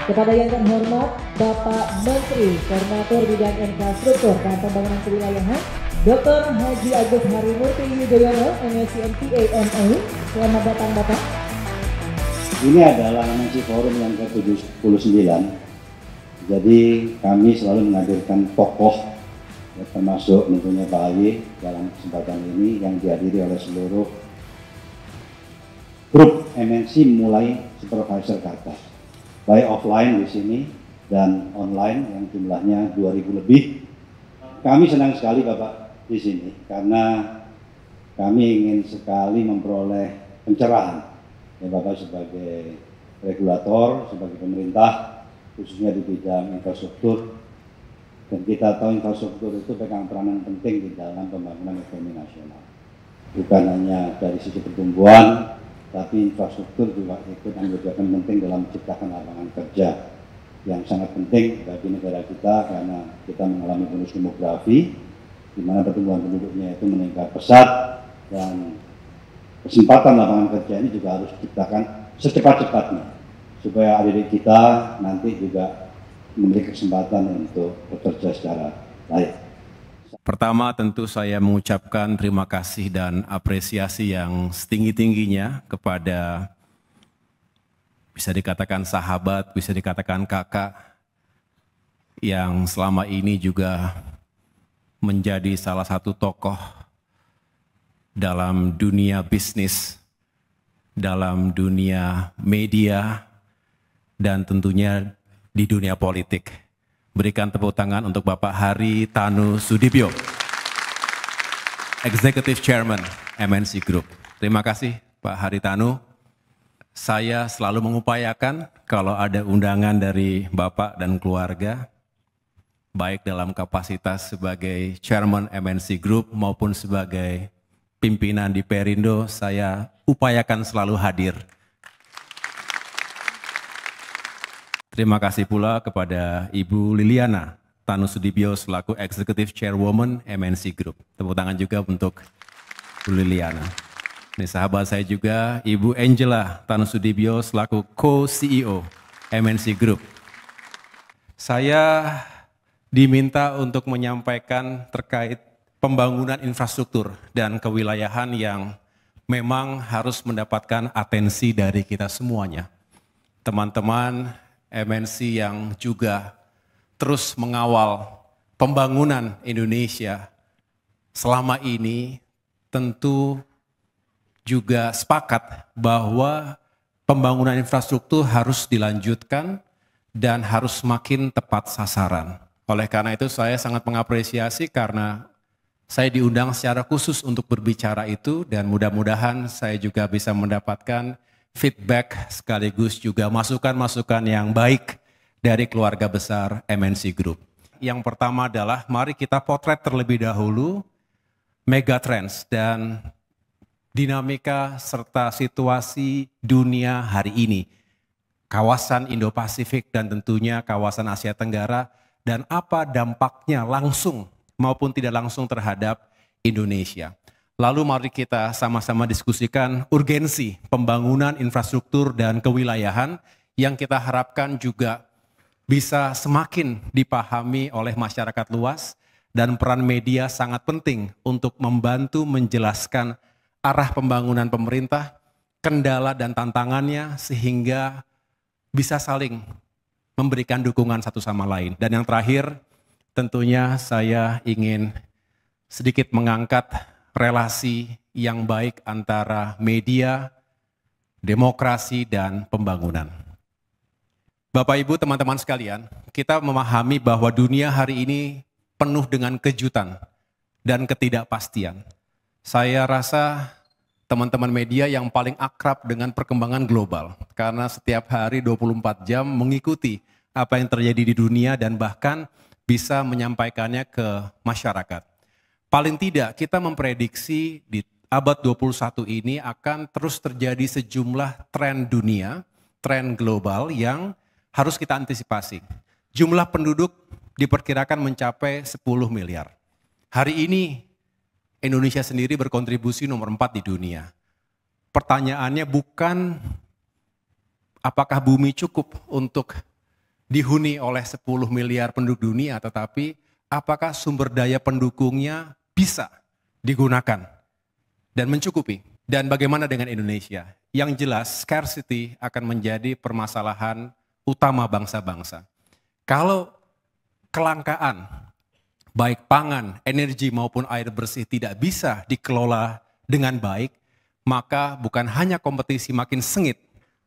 Kepada yang terhormat Bapak Menteri Koordinator Bidang Infrastruktur dan Pembangunan Kewilayahan Dr. Haji Agus Harimurti Yudhoyono, MSc MPA MA. Selamat datang Bapak. Ini adalah MNC Forum yang ke-79. Jadi kami selalu menghadirkan tokoh, ya, termasuk tentunya Pak Ali dalam kesempatan ini yang dihadiri oleh seluruh grup MNC mulai supervisor ke atas, baik offline di sini dan online yang jumlahnya 2.000 lebih. Kami senang sekali Bapak di sini karena kami ingin sekali memperoleh pencerahan. Ya, Bapak sebagai regulator, sebagai pemerintah, khususnya di bidang infrastruktur, dan kita tahu infrastruktur itu pegang peranan penting di dalam pembangunan ekonomi nasional. Bukan hanya dari sisi pertumbuhan, tapi infrastruktur juga ikut menjadi penting dalam menciptakan lapangan kerja yang sangat penting bagi negara kita karena kita mengalami bonus demografi, di mana pertumbuhan penduduknya itu meningkat pesat dan kesempatan lapangan kerja ini juga harus diciptakan secepat-cepatnya supaya adik-adik kita nanti juga memiliki kesempatan untuk bekerja secara baik. Pertama tentu saya mengucapkan terima kasih dan apresiasi yang setinggi-tingginya kepada bisa dikatakan sahabat, bisa dikatakan kakak yang selama ini juga menjadi salah satu tokoh dalam dunia bisnis, dalam dunia media, dan tentunya di dunia politik. Berikan tepuk tangan untuk Bapak Haritanu Sudibyo, Executive Chairman MNC Group. Terima kasih Pak Haritanu. Saya selalu mengupayakan kalau ada undangan dari Bapak dan keluarga, baik dalam kapasitas sebagai Chairman MNC Group maupun sebagai pimpinan di Perindo, saya upayakan selalu hadir. Terima kasih pula kepada Ibu Liliana Tanu Sudibyo selaku Executive Chairwoman MNC Group. Tepuk tangan juga untuk Bu Liliana. Ini sahabat saya juga Ibu Angela Tanu Sudibyo selaku Co-CEO MNC Group. Saya diminta untuk menyampaikan terkait pembangunan infrastruktur dan kewilayahan yang memang harus mendapatkan atensi dari kita semuanya. Teman-teman MNC yang juga terus mengawal pembangunan Indonesia selama ini tentu juga sepakat bahwa pembangunan infrastruktur harus dilanjutkan dan harus makin tepat sasaran. Oleh karena itu saya sangat mengapresiasi karena saya diundang secara khusus untuk berbicara itu dan mudah-mudahan saya juga bisa mendapatkan feedback sekaligus juga masukan-masukan yang baik dari keluarga besar MNC Group. Yang pertama adalah mari kita potret terlebih dahulu megatrends dan dinamika serta situasi dunia hari ini. Kawasan Indo-Pasifik dan tentunya kawasan Asia Tenggara dan apa dampaknya langsung maupun tidak langsung terhadap Indonesia. Lalu mari kita sama-sama diskusikan urgensi pembangunan infrastruktur dan kewilayahan yang kita harapkan juga bisa semakin dipahami oleh masyarakat luas dan peran media sangat penting untuk membantu menjelaskan arah pembangunan pemerintah, kendala dan tantangannya sehingga bisa saling memberikan dukungan satu sama lain. Dan yang terakhir, tentunya saya ingin sedikit mengangkat relasi yang baik antara media, demokrasi, dan pembangunan. Bapak, Ibu, teman-teman sekalian, kita memahami bahwa dunia hari ini penuh dengan kejutan dan ketidakpastian. Saya rasa teman-teman media yang paling akrab dengan perkembangan global, karena setiap hari 24 jam mengikuti apa yang terjadi di dunia dan bahkan bisa menyampaikannya ke masyarakat. Paling tidak kita memprediksi di abad 21 ini akan terus terjadi sejumlah tren dunia, tren global yang harus kita antisipasi. Jumlah penduduk diperkirakan mencapai 10 miliar. Hari ini Indonesia sendiri berkontribusi nomor 4 di dunia. Pertanyaannya bukan apakah bumi cukup untuk dihuni oleh 10 miliar penduduk dunia, tetapi apakah sumber daya pendukungnya bisa digunakan dan mencukupi? Dan bagaimana dengan Indonesia? Yang jelas, scarcity akan menjadi permasalahan utama bangsa-bangsa. Kalau kelangkaan, baik pangan, energi maupun air bersih tidak bisa dikelola dengan baik, maka bukan hanya kompetisi makin sengit,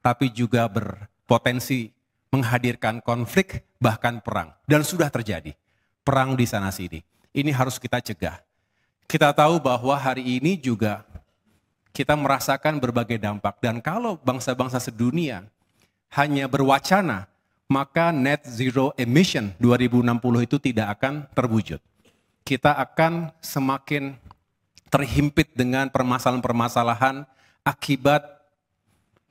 tapi juga berpotensi menghadirkan konflik, bahkan perang. Dan sudah terjadi perang di sana-sini. Ini harus kita cegah. Kita tahu bahwa hari ini juga kita merasakan berbagai dampak. Dan kalau bangsa-bangsa sedunia hanya berwacana, maka net zero emission 2060 itu tidak akan terwujud. Kita akan semakin terhimpit dengan permasalahan-permasalahan akibat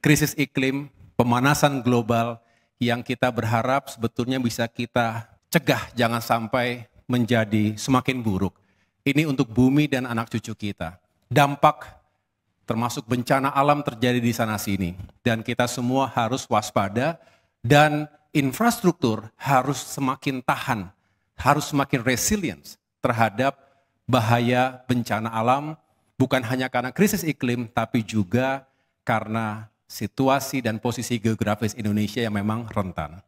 krisis iklim, pemanasan global yang kita berharap sebetulnya bisa kita cegah jangan sampai menjadi semakin buruk. Ini untuk bumi dan anak cucu kita. Dampak termasuk bencana alam terjadi di sana-sini. Dan kita semua harus waspada dan infrastruktur harus semakin tahan, harus semakin resilient terhadap bahaya bencana alam, bukan hanya karena krisis iklim, tapi juga karena situasi dan posisi geografis Indonesia yang memang rentan.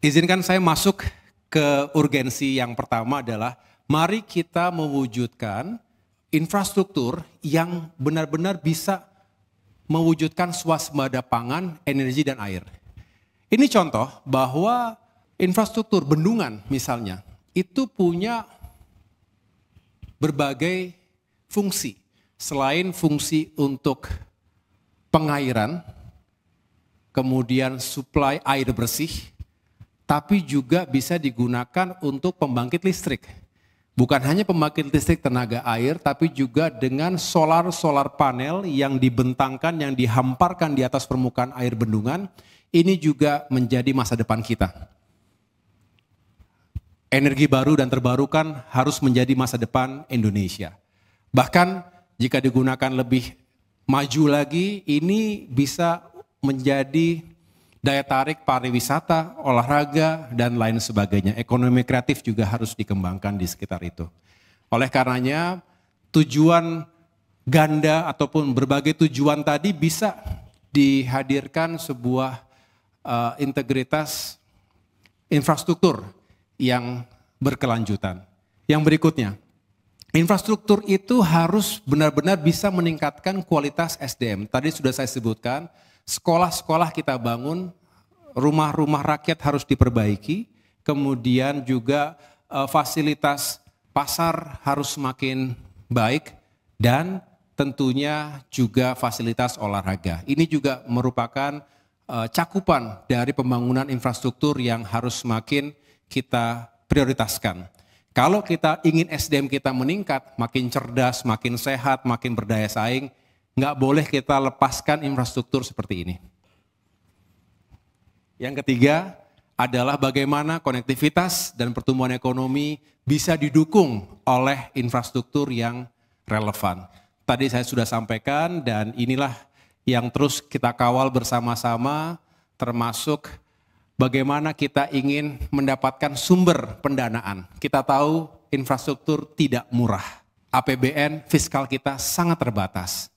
Izinkan saya masuk ke urgensi yang pertama adalah, mari kita mewujudkan infrastruktur yang benar-benar bisa mewujudkan swasembada pangan, energi, dan air. Ini contoh bahwa infrastruktur bendungan misalnya, itu punya berbagai fungsi. Selain fungsi untuk pengairan, kemudian suplai air bersih, tapi juga bisa digunakan untuk pembangkit listrik. Bukan hanya pembangkit listrik tenaga air, tapi juga dengan solar panel yang dibentangkan, yang dihamparkan di atas permukaan air bendungan, ini juga menjadi masa depan kita. Energi baru dan terbarukan harus menjadi masa depan Indonesia. Bahkan jika digunakan lebih maju lagi, ini bisa menjadi daya tarik pariwisata, olahraga, dan lain sebagainya. Ekonomi kreatif juga harus dikembangkan di sekitar itu. Oleh karenanya, tujuan ganda ataupun berbagai tujuan tadi bisa dihadirkan sebuah integritas infrastruktur yang berkelanjutan. Yang berikutnya, infrastruktur itu harus benar-benar bisa meningkatkan kualitas SDM. Tadi sudah saya sebutkan, sekolah-sekolah kita bangun, rumah-rumah rakyat harus diperbaiki, kemudian juga fasilitas pasar harus semakin baik, dan tentunya juga fasilitas olahraga. Ini juga merupakan cakupan dari pembangunan infrastruktur yang harus semakin kita prioritaskan. Kalau kita ingin SDM kita meningkat, makin cerdas, makin sehat, makin berdaya saing, nggak boleh kita lepaskan infrastruktur seperti ini. Yang ketiga adalah bagaimana konektivitas dan pertumbuhan ekonomi bisa didukung oleh infrastruktur yang relevan. Tadi saya sudah sampaikan dan inilah yang terus kita kawal bersama-sama, termasuk bagaimana kita ingin mendapatkan sumber pendanaan. Kita tahu infrastruktur tidak murah. APBN fiskal kita sangat terbatas.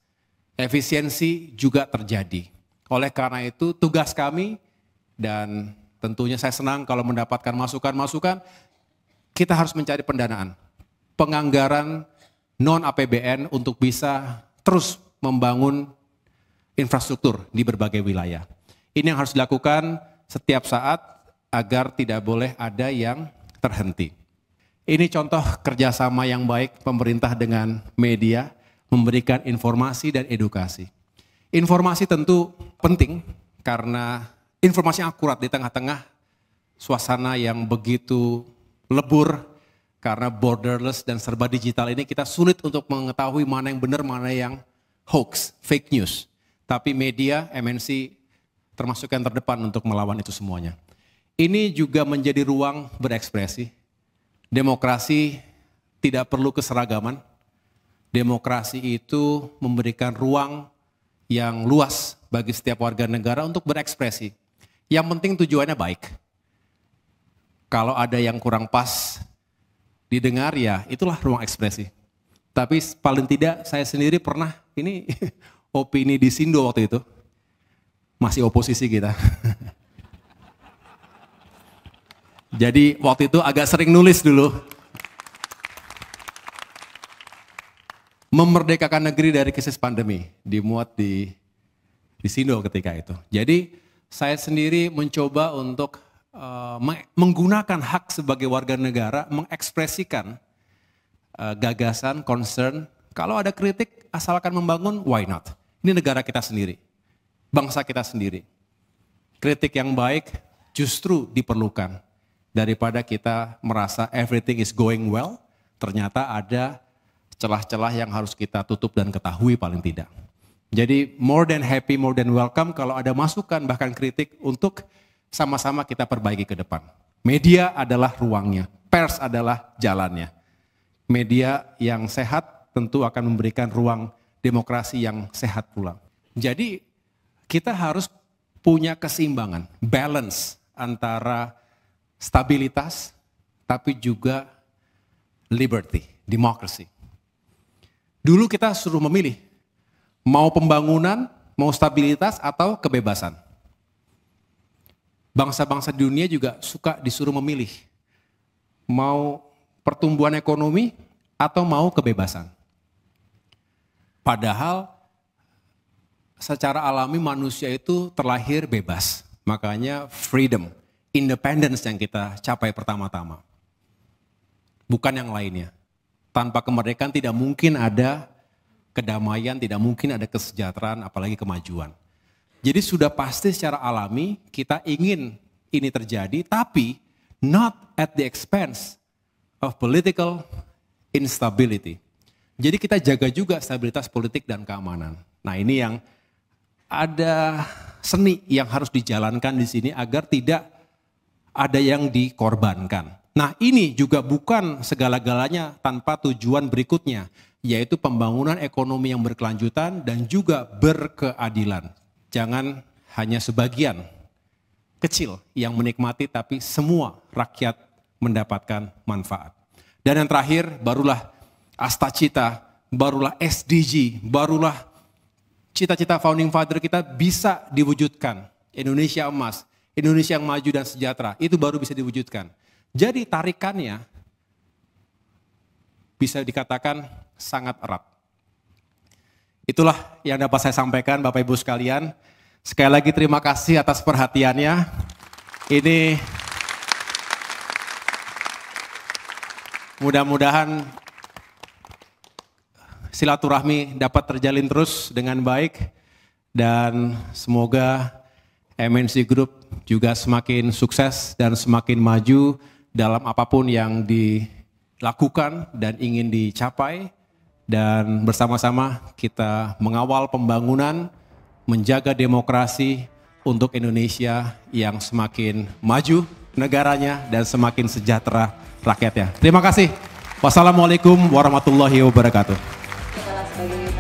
Efisiensi juga terjadi. Oleh karena itu tugas kami, dan tentunya saya senang kalau mendapatkan masukan-masukan, kita harus mencari pendanaan. Penganggaran non-APBN untuk bisa terus membangun infrastruktur di berbagai wilayah. Ini yang harus dilakukan setiap saat agar tidak boleh ada yang terhenti. Ini contoh kerjasama yang baik pemerintah dengan media, memberikan informasi dan edukasi. Informasi tentu penting karena informasi yang akurat di tengah-tengah suasana yang begitu lebur karena borderless dan serba digital ini, kita sulit untuk mengetahui mana yang benar, mana yang hoax, fake news. Tapi media, MNC termasuk yang terdepan untuk melawan itu semuanya. Ini juga menjadi ruang berekspresi. Demokrasi tidak perlu keseragaman. Demokrasi itu memberikan ruang yang luas bagi setiap warga negara untuk berekspresi. Yang penting tujuannya baik. Kalau ada yang kurang pas didengar, ya itulah ruang ekspresi. Tapi paling tidak saya sendiri pernah, ini opini di Sindo waktu itu, masih oposisi kita. Jadi waktu itu agak sering nulis dulu. Memerdekakan negeri dari krisis pandemi, dimuat di Sindo ketika itu. Jadi saya sendiri mencoba untuk menggunakan hak sebagai warga negara, mengekspresikan gagasan, concern. Kalau ada kritik, asalkan membangun, why not? Ini negara kita sendiri, bangsa kita sendiri. Kritik yang baik justru diperlukan. Daripada kita merasa everything is going well, ternyata ada celah-celah yang harus kita tutup dan ketahui paling tidak. Jadi more than happy, more than welcome kalau ada masukan bahkan kritik untuk sama-sama kita perbaiki ke depan. Media adalah ruangnya, pers adalah jalannya. Media yang sehat tentu akan memberikan ruang demokrasi yang sehat pula. Jadi kita harus punya keseimbangan, balance antara stabilitas tapi juga liberty, democracy. Dulu kita suruh memilih, mau pembangunan, mau stabilitas atau kebebasan. Bangsa-bangsa dunia juga suka disuruh memilih, mau pertumbuhan ekonomi atau mau kebebasan. Padahal secara alami manusia itu terlahir bebas, makanya freedom, independence yang kita capai pertama-tama. Bukan yang lainnya. Tanpa kemerdekaan tidak mungkin ada kedamaian, tidak mungkin ada kesejahteraan, apalagi kemajuan. Jadi sudah pasti secara alami kita ingin ini terjadi, tapi not at the expense of political instability. Jadi kita jaga juga stabilitas politik dan keamanan. Nah ini yang ada seni yang harus dijalankan di sini agar tidak ada yang dikorbankan. Nah ini juga bukan segala-galanya tanpa tujuan berikutnya, yaitu pembangunan ekonomi yang berkelanjutan dan juga berkeadilan. Jangan hanya sebagian kecil yang menikmati, tapi semua rakyat mendapatkan manfaat. Dan yang terakhir, barulah Astacita, barulah SDG, barulah cita-cita founding father kita bisa diwujudkan. Indonesia emas, Indonesia yang maju dan sejahtera, itu baru bisa diwujudkan. Jadi tarikannya bisa dikatakan sangat erat. Itulah yang dapat saya sampaikan Bapak Ibu sekalian. Sekali lagi terima kasih atas perhatiannya. Ini mudah-mudahan silaturahmi dapat terjalin terus dengan baik. Dan semoga MNC Group juga semakin sukses dan semakin maju dalam apapun yang dilakukan dan ingin dicapai. Dan bersama-sama kita mengawal pembangunan, menjaga demokrasi untuk Indonesia yang semakin maju negaranya dan semakin sejahtera rakyatnya. Terima kasih. Wassalamualaikum warahmatullahi wabarakatuh. Sebagai